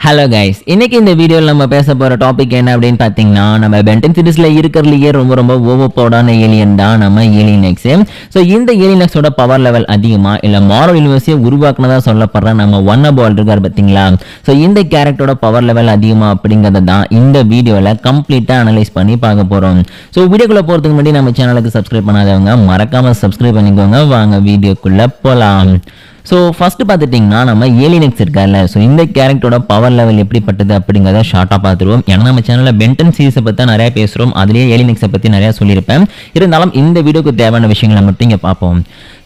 Hello guys, இன்னைக்கு இந்த வீடியோவில் நம்ம பேச போகிற டாபிக் என்ன அப்படின்னு பார்த்தீங்கன்னா, நம்ம பென்டன் சீரிஸில் இருக்கிறதுலையே ரொம்ப ஓவர்பவர்டான ஏலியன் தான் நம்ம ஏலியன் எக்ஸ். ஸோ இந்த ஏலியன் எக்ஸோட பவர் லெவல் அதிகமாக இல்லை மாரல் யூனிவர்ஸையே உருவாக்குனதா சொல்லப்படுற நம்ம ஒன் பால் இருக்கார் பார்த்தீங்களா. ஸோ இந்த கேரக்டரோட பவர் லெவல் அதிகமாக அப்படிங்கிறத தான் இந்த வீடியோவில் கம்ப்ளீட்டாக அனலைஸ் பண்ணி பார்க்க போகிறோம். ஸோ வீடியோக்குள்ளே போகிறதுக்கு முன்னாடி நம்ம சேனலுக்கு சப்ஸ்கிரைப் பண்ணாதவங்க மறக்காமல் சப்ஸ்கிரைப் பண்ணிக்கோங்க. வாங்க வீடியோக்குள்ளே போகலாம். ஸோ ஃபஸ்ட்டு பார்த்துட்டிங்கன்னா நம்ம ஏலியன் எக்ஸ் இருக்கார்ல, ஸோ இந்த கேரக்டரோட பவர் லெவல் எப்படிப்பட்டது அப்படிங்கிறத ஷார்ட்டாக பார்த்துருவோம். ஏன்னா நம்ம சேனலில் பென்டன் சீரிஸை பற்றி தான் நிறையா பேசுகிறோம், அதுலேயே ஏலியன் எக்ஸை பற்றி நிறையா சொல்லியிருப்பேன். இருந்தாலும் இந்த வீடியோக்கு தேவையான விஷயங்களை மட்டும் இங்கே பார்ப்போம்.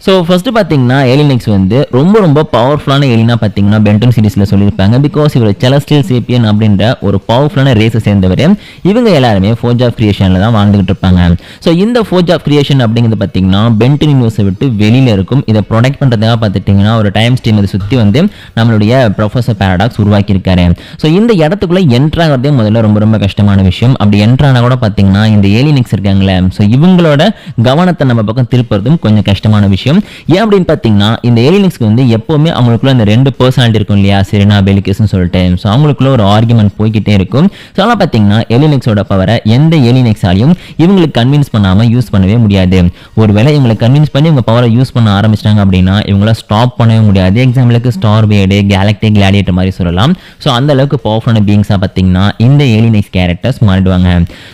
ஸோ ஃபஸ்ட்டு பார்த்தீங்கன்னா ஏலியன் எக்ஸ் வந்து ரொம்ப பவர்ஃபுல்லான ஏலியனாக பார்த்தீங்கன்னா பென்டன் சீரிஸில் சொல்லியிருப்பாங்க. பிகாஸ் இவர் செலஸ்டியல் சேப்பியன் அப்படின்ற ஒரு பவர்ஃபுல்லான ரேஸை சேர்ந்தவர். இவங்க எல்லாருமே ஃபோர்ஜ் ஆஃப் கிரியேஷனில் தான் வாழ்ந்துகிட்டு இருப்பாங்க. ஸோ இந்த ஃபோர்ஜ் ஆஃப் கிரியேஷன் அப்படிங்கிறது பார்த்தீங்கன்னா பென்டன் யூனிவர்ஸை விட்டு வெளியில் இருக்கும். இதை ப்ரொடெக்ட் பண்ணுறதுக்காக பார்த்துட்டிங்கன்னா ஒரு டைம் ஸ்ட்ரீம் அதை சுற்றி வந்து நம்மளுடைய ப்ரொஃபஸர் பாரடாக்ஸ் உருவாக்கியிருக்காரு. ஸோ இந்த இடத்துக்குள்ளே என்ட்ராகிறதே முதல்ல ரொம்ப கஷ்டமான விஷயம். அப்படி என்ட்ரானா கூட பார்த்தீங்கன்னா இந்த ஏலியன் எக்ஸ் இருக்காங்களே, ஸோ இவங்களோட கவனத்தை நம்ம பக்கம் திருப்புறதும் கொஞ்சம் கஷ்டமான விஷயம். ஏன் அப்படின்னு பார்த்தீங்கன்னா இந்த ஏலியன் எக்ஸ்க்கு வந்து எப்போவுமே அவங்களுக்குள்ள இந்த ரெண்டு பர்சனாலிட்டி இருக்கும் இல்லையா, செரினா பெலிகஸ்ன்னு சொல்லிட்டு. ஸோ அவங்களுக்குள்ள ஒரு ஆர்குமெண்ட் போய்கிட்டே இருக்கும். ஸோ அதெல்லாம் பார்த்தீங்கன்னா ஏலியன் எக்ஸோட பவரை எந்த ஏலியன் எக்ஸாலையும் இவங்களுக்கு கன்வின்ஸ் பண்ணாமல் யூஸ் பண்ணவே முடியாது. ஒருவேளை இவங்களை கன்வின்ஸ் பண்ணி இவங்க பவரை யூஸ் பண்ண ஆரம்பிச்சிட்டாங்க அப்படின்னா இவங்கள ஸ்டாப் பண்ணவே முடியாது. எக்ஸாம்பிளுக்கு ஸ்டார் வேடு, கேலக்டிக் கிளாடியேட்டர் மாதிரி சொல்லலாம். ஸோ அந்த அளவுக்கு பவர்ஃபுல்லான பீயிங்ஸாக பார்த்தீங்கன்னா இந்த ஏலியன் எக்ஸ் கேரக்டர்ஸ் மாறிடுவாங்க.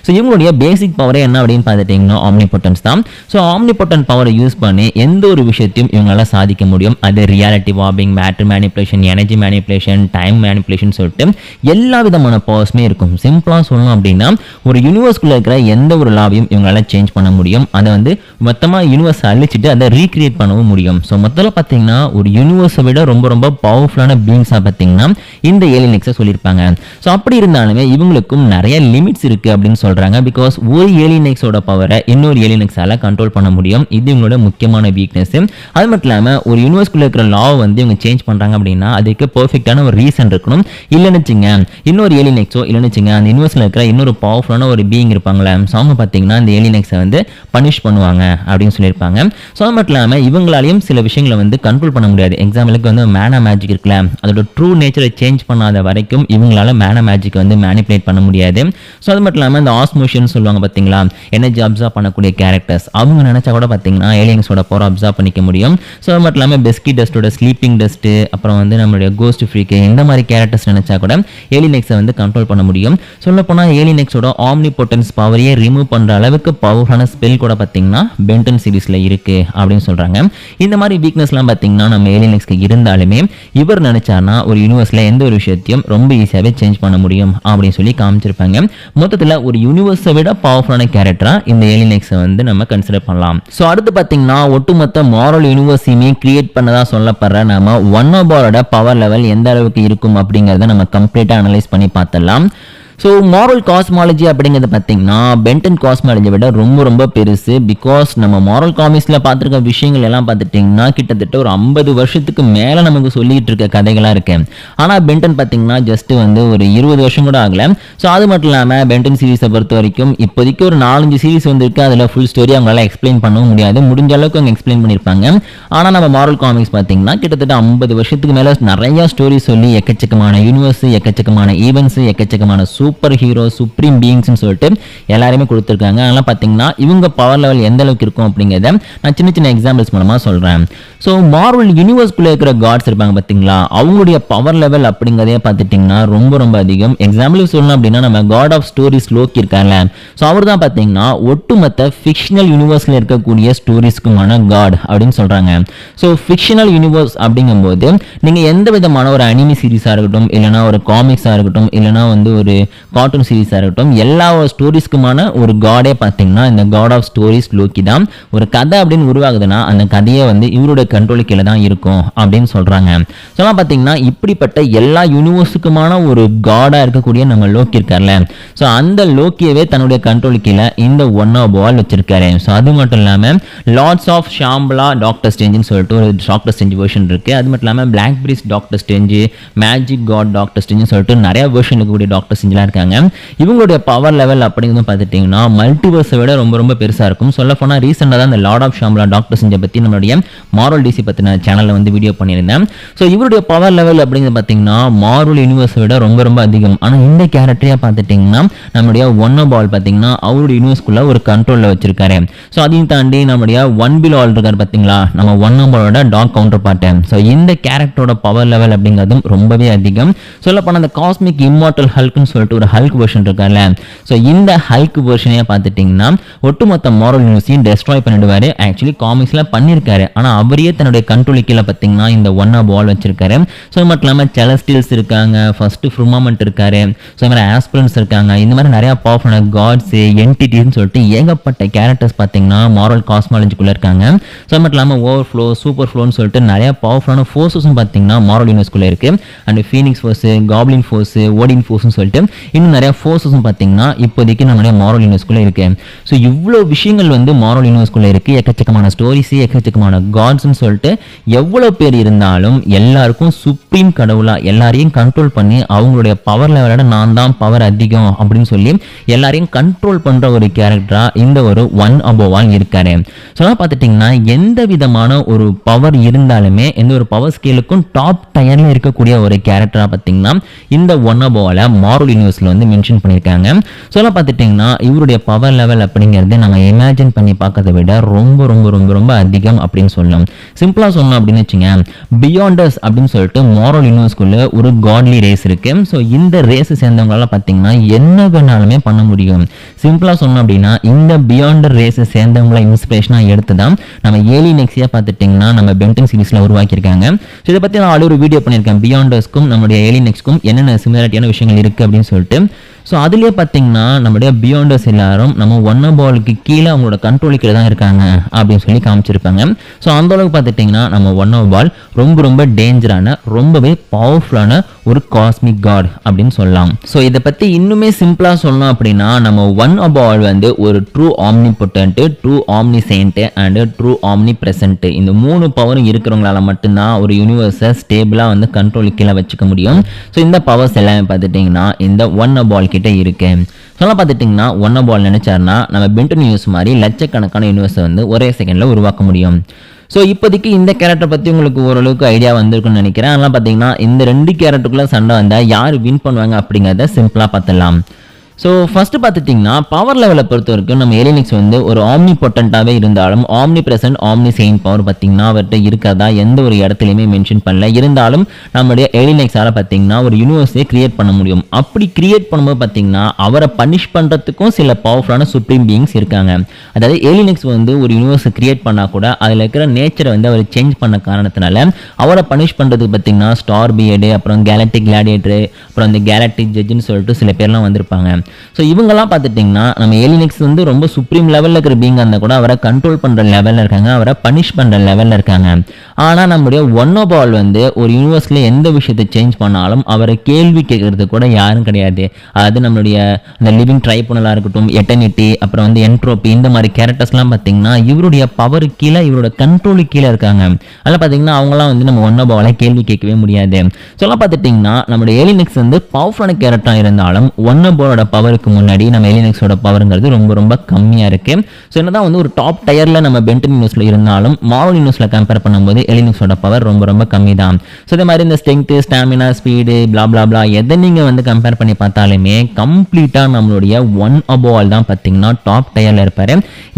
ஸோ இவங்களுடைய பேசிக் பவரே என்ன அப்படின்னு பார்த்துட்டிங்கன்னா ஆம்னிபொட்டன்ஸ் தான். ஸோ ஆம்னிபொட்டன்ட் பவரை யூஸ் பண்ணி எந்த ஒரு விஷயத்தையும் இவங்களால சாதிக்க முடியும். அது reality warping, matter manipulation, energy manipulation, time manipulation சொல்லிட்டு எல்லா விதமான பவர்ஸுமே இருக்கும். சிம்பிளாக சொல்லணும் அப்படின்னா ஒரு யூனிவர்ஸ்குள்ளே இருக்கிற எந்த ஒரு லாவையும் இவங்களால சேஞ்ச் பண்ண முடியும். அதை வந்து மொத்தமாக யூனிவர்ஸ் அழிச்சிட்டு அதை ரீக்ரியேட் பண்ணவும் முடியும். ஸோ மொத்தத்தில் பார்த்தீங்கன்னா ஒரு யூனிவர்ஸை விட ரொம்ப பவர்ஃபுல்லான பீயிங்ஸாக பார்த்தீங்கன்னா இந்த ஏலியன் எக்ஸை சொல்லியிருப்பாங்க. ஸோ அப்படி இருந்தாலுமே இவங்களுக்கும் நிறைய லிமிட்ஸ் இருக்குது அப்படின்னு சொல்கிறாங்க. பிகாஸ் ஒரு ஏலியன் எக்ஸோட பவரை இன்னொரு ஏலியன் எக்ஸால் கண்ட்ரோல் பண்ண முடியும். இது இவங்களோட முக்கியமான வீக்னஸ். அது மட்டும் இல்லாமல் ஒரு யூனிவர்ஸ்குள்ளே இருக்கிற லாவை வந்து இவங்க சேஞ்ச் பண்ணுறாங்க அப்படின்னா அதுக்கு பெர்ஃபெக்டான ஒரு ரீசன் இருக்கணும். இல்லைன்னு வச்சுங்க இன்னொரு ஏலியன் எக்ஸோ இல்லைன்னு வச்சுங்க அந்த யூனிவர்ஸில் இருக்கிற இன்னொரு பவர்ஃபுல்லான ஒரு பீயிங் இருப்பாங்களே, ஸோ அவங்க பார்த்தீங்கன்னா இந்த ஏலியன் எக்ஸை வந்து பனிஷ் பண்ணுவாங்க அப்படின்னு சொல்லியிருப்பாங்க. ஸோ அது மட்டும் இல்லாமல் இவங்களாலையும் சில விஷயங்களை வந்து கண்ட்ரோல் பண்ண முடியாது. எக்ஸாம்பிளுக்கு வந்து மேனா மேஜிக் இருக்குல்ல, அதோட ட்ரூ நேச்சரை சேஞ்ச் பண்ணாத வரைக்கும் இவங்களால மேனா மேஜிக் வந்து மேனிப்புலேட் பண்ண முடியாது. ஸோ அது மட்டும் இல்லாமல் இந்த ஆஸ்மோஷன் சொல்லுவாங்க பார்த்தீங்களா, எனர்ஜி அப்சர்வ் பண்ணக்கூடிய கேரக்டர்ஸ், அவங்க நினச்சா கூட பார்த்தீங்கன்னா ஏலியன்ஸோட பவர் அப்சர்வ் பண்ணிக்க முடியும். ஸோ அது மட்டும் இல்லாமல் பெஸ்கி டஸ்ட்டோட ஸ்லீப்பிங் டஸ்ட்டு, அப்புறம் வந்து நம்மளுடைய கோஸ்ட் ஃப்ரீக்கு, இந்த மாதிரி கேரக்டர்ஸ் நினச்சா கூட ஏலியன் எக்ஸை வந்து கண்ட்ரோல் பண்ண முடியும். சொல்லப்போனால் ஏலியன் எக்ஸோட ஆம்னிபொட்டன்ஸ் பவரையே ரிமூவ் பண்ணுற அளவுக்கு பவர்ஃபுல்லான ஸ்பெல் கூட பார்த்தீங்கன்னா பென்டன் சீரிஸில் இருக்குது அப்படின்னு சொல்கிறாங்க. இந்த மாதிரி வீக்னஸ்லாம் பார்த்தீங்கன்னா நம்ம ஏலியன் எக்ஸ்க்கு இருந்தாலுமே இவர் நினச்சார்னா ஒரு யூனிவர்ஸில் எந்த ஒரு விஷயத்தையும் ரொம்ப ஈஸியாகவே சேஞ்ச் பண்ண முடியும் அப்படின்னு சொல்லி காமிச்சிருப்பாங்க. மொத்தத்தில் ஒரு யூனிவர்ஸை விட பவர்ஃபுல்லான கேரக்டராக இந்த ஏலியன் எக்ஸை வந்து நம்ம கன்சிடர் பண்ணலாம். ஸோ அடுத்து பார்த்தீங்கன்னா ஒட்டுமொத்த மாரல் யூனிவர்ஸையுமே கிரியேட் பண்ணதா சொல்லப்படுற நம்ம ஒன் பாலோட பவர் லெவல் எந்த அளவுக்கு இருக்கும் அப்படிங்கிறத நம்ம கம்ப்ளீட்டாக அனலைஸ் பண்ணி பார்த்துடலாம். ஸோ மாரல் காஸ்மாலஜி அப்படிங்கிறது பார்த்தீங்கன்னா பென்டன் காஸ்மாலஜியை விட ரொம்ப பெருசு. பிகாஸ் நம்ம மாரல் காமிக்ஸில் பார்த்துருக்க விஷயங்கள் எல்லாம் பார்த்துட்டிங்கன்னா கிட்டத்தட்ட ஒரு 50 வருஷத்துக்கு மேலே நமக்கு சொல்லிகிட்டு இருக்க கதைகளாக இருக்கு. ஆனால் பென்டன் பார்த்தீங்கன்னா ஜஸ்ட்டு வந்து ஒரு 20 வருஷம் கூட ஆகலை. ஸோ அது மட்டும் இல்லாமல் பென்டன் சீரிஸை பொறுத்த வரைக்கும் இப்போதைக்கு ஒரு 4-5 சீரிஸ் வந்துருக்கு. அதில் ஃபுல் ஸ்டோரி அவங்களால எக்ஸ்பிளைன் பண்ணவும் முடியாது. முடிஞ்ச அளவுக்கு அவங்க எக்ஸ்பிளைன் பண்ணியிருப்பாங்க. ஆனால் நம்ம மாரல் காமிக்ஸ் பார்த்தீங்கன்னா கிட்டத்தட்ட 50 வருஷத்துக்கு மேலே நிறையா ஸ்டோரி சொல்லி எக்கச்சக்கமான யூனிவர்ஸ், எக்கச்சக்கமான ஈவெண்ட்ஸ், எக்கச்சக்கமான சூப்பர் ஹீரோ, சுப்ரீம் பீயிங்ஸ்னு சொல்லிட்டு எல்லாருமே கொடுத்துருக்காங்க. அதெல்லாம் பார்த்தீங்கன்னா இவங்க பவர் லெவல் எந்த அளவுக்கு இருக்கும் அப்படிங்கிறத நான் சின்ன எக்ஸாம்பிள்ஸ் மூலமாக சொல்கிறேன். ஸோ மார்வல் யூனிவர்ஸ்குள்ளே இருக்கிற காட்ஸ் இருப்பாங்க பார்த்தீங்களா, அவங்களுடைய பவர் லெவல் அப்படிங்கிறதே பார்த்துட்டிங்கன்னா ரொம்ப அதிகம். எக்ஸாம்பிள் சொல்லணும் அப்படின்னா நம்ம காட் ஆஃப் ஸ்டோரிஸ் லோக்கி இருக்காங்க. ஸோ அவர் தான் பார்த்தீங்கன்னா ஒட்டுமொத்த ஃபிக்ஷனல் யூனிவர்ஸில் இருக்கக்கூடிய ஸ்டோரிஸ்க்குமான காட் அப்படின்னு சொல்கிறாங்க. ஸோ ஃபிக்ஷனல் யூனிவர்ஸ் அப்படிங்கும்போது நீங்கள் எந்த விதமான ஒரு அனிமி சீரிஸாக இருக்கட்டும், இல்லைனா ஒரு காமிக்ஸாக இருக்கட்டும், இல்லைனா வந்து ஒரு கார்ட்டூன் சீரிஸாக இருக்கட்டும், எல்லா ஸ்டோரிஸ்க்குமான ஒரு காடே பார்த்தீங்கன்னா இந்த காட் ஆஃப் ஸ்டோரிஸ் லோக்கி தான். ஒரு கதை அப்படின்னு உருவாகுதுன்னா அந்த கதையை வந்து இவருடைய கண்ட்ரோல் கீழே தான் இருக்கும் அப்படின்னு சொல்கிறாங்க. சொல்லலாம் பார்த்தீங்கன்னா இப்படிப்பட்ட எல்லா யூனிவர்ஸுக்குமான ஒரு காடாக இருக்கக்கூடிய நம்ம லோக்கி இருக்கார்ல, ஸோ அந்த லோக்கியவே தன்னுடைய கண்ட்ரோல் கீழே இந்த ஒன் பால் வச்சிருக்காரு. ஸோ அது மட்டும் இல்லாமல் லார்ட்ஸ் ஆஃப் ஷாம்பலா டாக்டர் ஸ்ட்ரேஞ்சுன்னு சொல்லிட்டு ஒரு டாக்டர் ஸ்ட்ரேஞ்ச் வெர்ஷன் இருக்குது. அது மட்டும் இல்லாமல் black breeze doctor strange, magic god doctor ஸ்ட்ரேஞ்சுன்னு சொல்லிட்டு நிறைய வெர்ஷன் இருக்கக்கூடிய டாக்டர் ஸ்ட்ரேஞ்ச் கேரக்டராக இருக்காங்க. இவங்களுடைய பவர் லெவல் அப்படிங்கிறது பார்த்துட்டிங்கன்னா மல்டிவர்ஸை விட ரொம்ப ரொம்ப பெருசாக இருக்கும். சொல்ல போனால் ரீசெண்டாக தான் இந்த லார்ட் ஆஃப் ஷாம்லா டாக்டர் செஞ்ச பற்றி நம்மளுடைய மார்வல் டிசி பற்றின சேனலில் வந்து வீடியோ பண்ணியிருந்தேன். ஸோ இவருடைய பவர் லெவல் அப்படிங்கிறது பார்த்தீங்கன்னா மார்வல் யூனிவர்ஸை விட ரொம்ப ரொம்ப அதிகம். ஆனால் இந்த கேரக்டரையாக பார்த்துட்டிங்கன்னா நம்மளுடைய ஒன்ன பால் பார்த்தீங்கன்னா அவருடைய யூனிவர்ஸ்குள்ளே ஒரு கண்ட்ரோலில் வச்சிருக்காரு. ஸோ அதையும் தாண்டி நம்மளுடைய ஒன் பில் ஆல் இருக்கார் பார்த்தீங்களா, நம்ம ஒன்ன பாலோட டாக் கவுண்டர் பார்ட்டு. ஸோ இந்த கேரக்டரோட பவர் லெவல் அப்படிங்கிறதும் ரொம்பவே அதிகம். சொல்லப்போனால் அந்த காஸ்மிக் இம்மார்டல் ஹல்க்னு சொல்லிட்டு ஒரு ஹல்க் வெர்ஷன் இருக்கார்ல, ஸோ இந்த ஹல்க் வெர்ஷனே பார்த்துட்டிங்கன்னா ஒட்டுமொத்த மார்வல் யூனிவர்ஸையும் டெஸ்ட்ராய் பண்ணிடுவார். ஆக்சுவலி காமிக்ஸில் பண்ணியிருக்காரு, ஆனால் அவரையே தன்னுடைய கண்ட்ரோல் கீழே பார்த்தீங்கன்னா இந்த ஒன்னா பால் வச்சிருக்காரு. ஸோ இது மட்டும் இல்லாமல் செலஸ்டியல்ஸ் இருக்காங்க, ஃபர்ஸ்ட் ஃப்ரூமாமெண்ட் இருக்காரு, ஸோ இந்த மாதிரி ஆஸ்பிரன்ஸ் இருக்காங்க. இந்த மாதிரி நிறைய பவர்ஃபுல்லான காட்ஸ் என்டிட்டின்னு சொல்லிட்டு ஏகப்பட்ட கேரக்டர்ஸ் பார்த்தீங்கன்னா மார்வல் காஸ்மாலஜிக்குள்ளே இருக்காங்க. ஸோ அது மட்டும் இல்லாமல் ஓவர் ஃப்ளோ, சூப்பர் ஃப்ளோன்னு சொல்லிட்டு நிறைய பவர்ஃபுல்லான ஃபோர்ஸஸும் பார்த்தீங்கன்னா மார்வல் யூனிவர்ஸ்குள்ளே இருக்குது. And phoenix force, goblin force, Odin ஃபோர்ஸ்னு சொல்லிட்டு இன்னும் நிறைய ஃபோர்ஸஸும் பார்த்தீங்கன்னா இப்போதைக்கு நம்மளுடைய மார்வல் யூனிவர்ஸ்குள்ளே இருக்குது. ஸோ இவ்வளோ விஷயங்கள் வந்து மார்வல் யூனிவர்ஸ்குள்ளே இருக்குது. எக்கச்சக்கமான ஸ்டோரிஸ், எக்கச்சக்கமான காட்ஸ்ன்னு சொல்லிட்டு எவ்வளோ பேர் இருந்தாலும் எல்லாருக்கும் சுப்ரீம் கடவுளாக எல்லாரையும் கண்ட்ரோல் பண்ணி அவங்களுடைய பவர் லெவலோட நான் தான் பவர் அதிகம் அப்படின்னு சொல்லி எல்லாரையும் கண்ட்ரோல் பண்ணுற ஒரு கேரக்டராக இந்த ஒரு ஒன் அபோவால் இருக்காரு. ஸோ பார்த்துட்டிங்கன்னா எந்த விதமான ஒரு பவர் இருந்தாலுமே எந்த ஒரு பவர் ஸ்கேலுக்கும் டாப் டயரில் இருக்கக்கூடிய ஒரு கேரக்டராக பார்த்தீங்கன்னா இந்த ஒன் அபோவால் மார்வல் யூனிவர்ஸில் வந்து மென்ஷன் பண்ணியிருக்காங்க. ஸோ பார்த்துட்டிங்கன்னா இவருடைய பவர் லெவல் அப்படிங்கிறது நம்ம இமேஜின் பண்ணி பார்க்கறத விட ரொம்ப ரொம்ப ரொம்ப ரொம்ப அதிகம் அப்படின்னு சொல்லலாம். சிம்பிளாக சொல்லணும் அப்படின்னு வச்சுங்க, பியாண்டர்ஸ் அப்படின்னு சொல்லிட்டு மார்வல் யூனிவர்ஸ்குள்ள ஒரு காட்லி ரேஸ் இருக்கு. ஸோ இந்த ரேஸ் சேர்ந்தவங்களால பார்த்தீங்கன்னா என்ன வேணாலுமே பண்ண முடியும். சிம்பிளாக சொன்னோம் அப்படின்னா இந்த பியாண்டர் ரேஸ் சேர்ந்தவங்கள இன்ஸ்பிரேஷனாக எடுத்து தான் நம்ம ஏலியன் எக்ஸியா பார்த்துட்டிங்கன்னா நம்ம பென்டன் சீரிஸில் உருவாக்கியிருக்காங்க. ஸோ இதை பற்றி நான் ஆல்ரெடி ஒரு வீடியோ பண்ணியிருக்கேன், பியாண்டர்ஸ்க்கும் நம்மளுடைய ஏலியன் எக்ஸ்க்கும் என்னென்ன சிமிலாரிட்டியான விஷயங்கள் இருக்குது அப்படின்னு சொல்லிட்டு. ஸோ அதுலேயே பார்த்தீங்கன்னா நம்மளுடைய பியாண்டர்ஸ் எல்லாரும் நம்ம ஒன்ன பாலுக்கு கீழே அவங்களோட கண்ட்ரோல் கீழே தான் இருக்காங்க அப்படின்னு சொல்லி காமிச்சிருப்பாங்க. ஸோ அந்த அளவுக்கு பார்த்துட்டிங்கன்னா நம்ம ஒன்ன பால் ரொம்ப ரொம்ப டேஞ்சரான ரொம்பவே பவர்ஃபுல்லான ஒரு காஸ்மிக் காட் அப்படின்னு சொல்லலாம். ஸோ இதை பற்றி இன்னுமே சிம்பிளாக சொல்லணும் அப்படின்னா நம்ம ஒன் பால் வந்து ஒரு true omnipotent, true omniscient and true omnipresent, இந்த 3 பவரும் இருக்கிறவங்களால மட்டும்தான் ஒரு யூனிவர்ஸை ஸ்டேபிளாக வந்து கண்ட்ரோல் கீழே வச்சுக்க முடியும். ஸோ இந்த பவர்ஸ் எல்லாமே பார்த்துட்டிங்கன்னா இந்த ஒன் பால் கிட்ட இருக்கு. சொல்ல பார்த்துட்டிங்கன்னா ஒன்ன பால் நினைச்சாருன்னா நம்ம பென்டன் யூனிவர்ஸ் மாதிரி லட்சக்கணக்கான யூனிவர்ஸை வந்து ஒரே செகண்டில் உருவாக்க முடியும். ஸோ இப்போதைக்கு இந்த கேரக்டர் பற்றி உங்களுக்கு ஓரளவுக்கு ஐடியா வந்திருக்குன்னு நினைக்கிறேன். அதெல்லாம் பார்த்தீங்கன்னா இந்த 2 கேரக்டருக்குள்ள சண்டை வந்தால் யார் வின் பண்ணுவாங்க அப்படிங்கிறத சிம்பிளாக பார்த்துடலாம். ஸோ ஃபஸ்ட்டு பார்த்துட்டிங்கன்னா பவர் லெவலை பொறுத்த வரைக்கும் நம்ம ஏலியன் எக்ஸ் வந்து ஒரு ஆம்னி பொட்டன்ட்டாகவே இருந்தாலும் omni present omni chain power பார்த்திங்கன்னா அவர்கிட்ட இருக்கிறதா எந்த ஒரு இடத்துலையுமே மென்ஷன் பண்ணல. இருந்தாலும் நம்மளுடைய ஏலியன் எக்ஸால் பார்த்திங்கன்னா ஒரு யூனிவர்ஸே கிரியேட் பண்ண முடியும். அப்படி கிரியேட் பண்ணும்போது பார்த்திங்கன்னா அவரை பனிஷ் பண்ணுறதுக்கும் சில பவர்ஃபுல்லான சுப்ரீம் பீயிங்ஸ் இருக்காங்க. அதாவது ஏலியன் எக்ஸ் வந்து ஒரு யூனிவர்ஸை கிரியேட் பண்ணால் கூட அதில் இருக்கிற நேச்சரை வந்து அவர் சேஞ்ச் பண்ண காரணத்தினால அவரை பனிஷ் பண்ணுறதுக்கு பார்த்திங்கன்னா ஸ்டார் பியர்டு, அப்புறம் கேலக்டிக் கிளாடியேட்டரு, அப்புறம் இந்த கேலக்டிக் ஜட்ஜுன்னு சொல்லிட்டு சில பேர்லாம் வந்திருப்பாங்க. ஸோ இவங்கெல்லாம் பார்த்துட்டிங்கன்னா நம்ம ஏலியன் எக்ஸ் வந்து ரொம்ப சுப்ரீம் லெவலில் இருக்கிற பீங்காக இருந்தால் கூட அவரை கண்ட்ரோல் பண்ணுற லெவலில் இருக்காங்க, அவரை பனிஷ் பண்ணுற லெவலில் இருக்காங்க. ஆனால் நம்முடைய ஒன்னோ பால் வந்து ஒரு யூனிவர்ஸில் எந்த விஷயத்தை சேஞ்ச் பண்ணாலும் அவரை கேள்வி கேட்கறது கூட யாரும் கிடையாது. அதாவது நம்மளுடைய அந்த லிவிங் ட்ரைபுனலாக இருக்கட்டும், எட்டர்னிட்டி, அப்புறம் வந்து என்ட்ரோபி, இந்த மாதிரி கேரக்டர்ஸ்லாம் பார்த்தீங்கன்னா இவருடைய பவர் கீழே இவரோட கண்ட்ரோலு கீழே இருக்காங்க. அதெல்லாம் பார்த்தீங்கன்னா அவங்களாம் வந்து நம்ம ஒன்னோ பாலை கேள்வி கேட்கவே முடியாது. சொல்லலாம் பார்த்துட்டிங்கன்னா நம்மளுடைய ஏலியன் எக்ஸ் வந்து பவர்ஃபுல்லான கேரக்டராக இருந்தாலும் ஒன்னோ பாலோட பவருக்கு முன்னாடி நம்ம ஏலியன் எக்ஸோட பவருங்கிறது ரொம்ப ரொம்ப கம்மியாக இருக்குது. ஸோ என்னதான் வந்து ஒரு டாப் டயரில் நம்ம பென்டன் யூனிவர்ஸில் இருந்தாலும் மார்வல் யூனிவர்ஸில் கம்பேர் பண்ணும்போது ஏலியன் எக்ஸோட பவர் ரொம்ப ரொம்ப கம்மி தான். ஸோ இதே மாதிரி இந்த ஸ்ட்ரென்த்து, ஸ்டாமினா, ஸ்பீடு, பிளா பிளா பிளா எதை நீங்கள் வந்து கம்பேர் பண்ணி பார்த்தாலுமே கம்ப்ளீட்டாக நம்மளுடைய ஒன் அபோவால் தான் பார்த்தீங்கன்னா டாப் டயரில் இருப்பார்.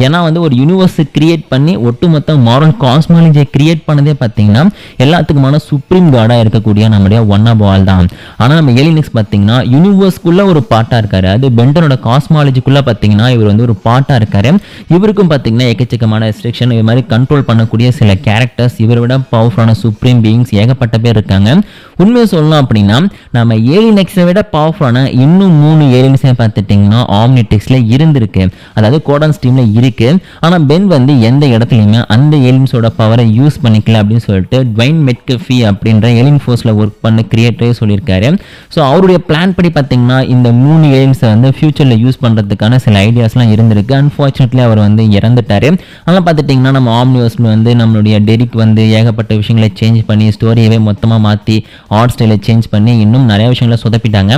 ஏன்னா வந்து ஒரு யூனிவர்ஸை கிரியேட் பண்ணி ஒட்டுமொத்த மாரல் காஸ்மாலஜியை கிரியேட் பண்ணதே பார்த்தீங்கன்னா எல்லாத்துக்குமான சுப்ரீம் காடாக இருக்கக்கூடிய நம்மளுடைய ஒன் அபோவால் தான். ஆனால் நம்ம ஏலியன் எக்ஸ் பார்த்தீங்கன்னா யூனிவர்ஸ்குள்ளே ஒரு பார்ட்டாக இருக்காரு. அது பென்டனோட காஸ்மாலஜிக்குள்ளே பார்த்தீங்கன்னா இவர் வந்து ஒரு பார்ட்டாக இருக்காரு. இவருக்கும் பார்த்தீங்கன்னா எக்கச்சக்கமான ரெஸ்ட்ரிக்ஷன், இது மாதிரி கண்ட்ரோல் பண்ணக்கூடிய சில கேரக்டர்ஸ், இவரை விட பவர்ஃபுல்லான சுப்ரீம் பீயிங்ஸ் ஏகப்பட்ட பேர் இருக்காங்க. உண்மையை சொல்லணும் அப்படின்னா நம்ம ஏலியன் எக்ஸை விட பவர்ஃபுல்லான இன்னும் 3 ஏலியன்ஸை பார்த்துட்டிங்கன்னா ஆம்னிடெக்ஸில் இருந்திருக்கு, அதாவது கோடான் ஸ்ட்ரீமில் இருக்கு. ஆனால் பென் வந்து எந்த இடத்துலையுமே அந்த ஏலியன்ஸோட பவரை யூஸ் பண்ணிக்கல அப்படின்னு சொல்லிட்டு ட்வைன் மெட்கஃபி அப்படின்ற ஏலியன் ஃபோர்ஸில் ஒர்க் பண்ண கிரியேட்டரே சொல்லியிருக்காரு. ஸோ அவருடைய பிளான் படி பார்த்தீங்கன்னா இந்த 3 ஏலியன்ஸ் திங்ஸை வந்து ஃபியூச்சரில் யூஸ் பண்ணுறதுக்கான சில ஐடியாஸ்லாம் இருந்திருக்கு. அன்ஃபார்ச்சுனேட்லி அவர் வந்து இறந்துட்டார். அதனால் பார்த்துட்டிங்கன்னா நம்ம ஆம்னிவர்ஸில் வந்து நம்மளுடைய டெரிக் வந்து ஏகப்பட்ட விஷயங்களை சேஞ்ச் பண்ணி ஸ்டோரியவே மொத்தமாக மாற்றி ஆர்ட் ஸ்டைலை சேஞ்ச் பண்ணி இன்னும் நிறைய விஷயங்களை சொதப்பிட்டாங்க.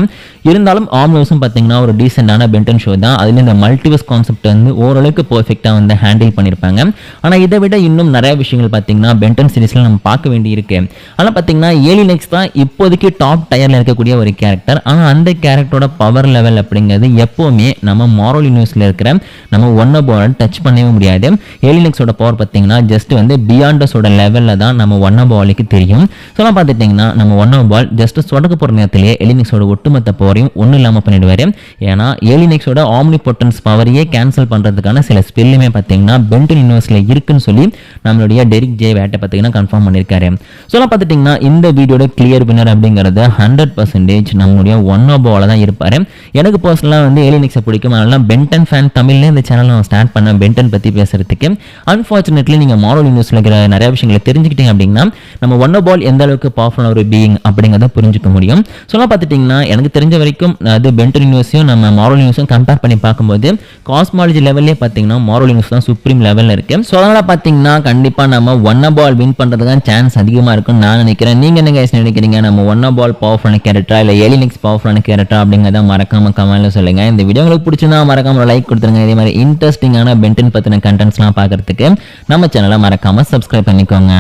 இருந்தாலும் ஆம்னிவர்ஸும் பார்த்தீங்கன்னா ஒரு டீசெண்டான பென்டன் ஷோ தான். அதில் இந்த மல்டிவர்ஸ் கான்செப்ட் வந்து ஓரளவுக்கு பர்ஃபெக்டாக வந்து ஹேண்டில் பண்ணியிருப்பாங்க. ஆனால் இதை விட இன்னும் நிறைய விஷயங்கள் பார்த்தீங்கன்னா பென்டன் சீரிஸில் நம்ம பார்க்க வேண்டி இருக்கு. ஆனால் பார்த்தீங்கன்னா ஏலியன் எக்ஸ் தான் இப்போதைக்கு டாப் டயரில் இருக்கக்கூடிய ஒரு கேரக்டர். ஆனால் அந்த கேரக்டரோட பவர் லெவல் அப்படிங்கிறது எப்போவுமே நம்ம மாரல் யூனிவர்ஸில் இருக்கிற நம்ம ஒன்னபாலை டச் பண்ணவே முடியாது. ஏலியன் எக்ஸோட பவர் பார்த்தீங்கன்னா ஜஸ்ட் வந்து பியாண்டஸோட லெவலில் தான் நம்ம ஒன்னபாலுக்கு தெரியும். ஸோ பார்த்துட்டிங்கன்னா நம்ம ஒன்னபால் ஜஸ்ட் சொடக்க போகிற நேரத்திலேயே ஏலியன் எக்ஸோட ஒட்டுமொத்த பவரையும் ஒன்றும் இல்லாமல் பண்ணிடுவார். ஏன்னா ஏலியன் எக்ஸோட ஆம்னிபொட்டன்ஸ் பவரையே கேன்சல் பண்ணுறதுக்கான சில ஸ்பெல்லுமே பார்த்தீங்கன்னா பென்டன் யூனிவர்ஸில் இருக்குன்னு சொல்லி நம்மளுடைய டெரிக் ஜே வேட்டை பார்த்தீங்கன்னா கன்ஃபார்ம் பண்ணியிருக்காரு. ஸோ பார்த்துட்டிங்கன்னா இந்த வீடியோட கிளியர் வின்னர் அப்படிங்கிறது 100% நம்மளுடைய ஒன்னபால தான் இருப்பார். எனக்கு பர்சனலாக வந்து ஏலியன் எக்ஸை பிடிக்கும். அதனால பென்டன் ஃபேன் தமிழ்ல இந்த சேனல் நான் ஸ்டார்ட் பண்ணேன் பென்டன் பற்றி பேசுறதுக்கு. அன்ஃபார்ச்சுனேட்லி நீங்கள் மாரல் யூனிவர்ஸில் இருக்கிற நிறைய விஷயங்களை தெரிஞ்சுக்கிட்டீங்க அப்படின்னா நம்ம ஒன்னபால் எந்த அளவுக்கு பவர்ஃபுல்லான ஒரு பீயிங் அப்படிங்கிறத புரிஞ்சுக்க முடியும். ஸோ பார்த்துட்டிங்கன்னா எனக்கு தெரிஞ்ச வரைக்கும் அது பென்டன் யூனிவர்ஸையும் நம்ம மாரல் யூனிவர்ஸையும் கம்பேர் பண்ணி பார்க்கும்போது காஸ்மாலஜி லெவல்லே பார்த்தீங்கன்னா மாரல் யூனிவர்ஸ் தான் சுப்ரீம் லெவலில் இருக்குது. ஸோ அதனால் பார்த்தீங்கன்னா கண்டிப்பாக நம்ம ஒன்னபால் வின் பண்ணுறதுக்கு சான்ஸ் அதிகமாக இருக்குன்னு நான் நினைக்கிறேன். நீங்கள் என்ன கைஸ் நினைக்கிறீங்க? நம்ம ஒன்னபால் பவர்ஃபுல்லான கேரக்டரா இல்லை ஏலியன் எக்ஸ் பவர்ஃபுல்லான கேரக்டரா அப்படிங்கிறத மறக்காம கமெண்ட்ல சொல்லுங்க. இந்த வீடியோ உங்களுக்கு பிடிச்சிருந்தா மறக்காம லைக் கொடுத்துருங்க. இதே மாதிரி இன்ட்ரெஸ்டிங்கான பென்டன் பற்றின கண்டென்ட்ஸ்லாம் பார்க்கறதுக்கு நம்ம சேனலை மறக்காம சப்ஸ்கிரைப் பண்ணிக்கோங்க.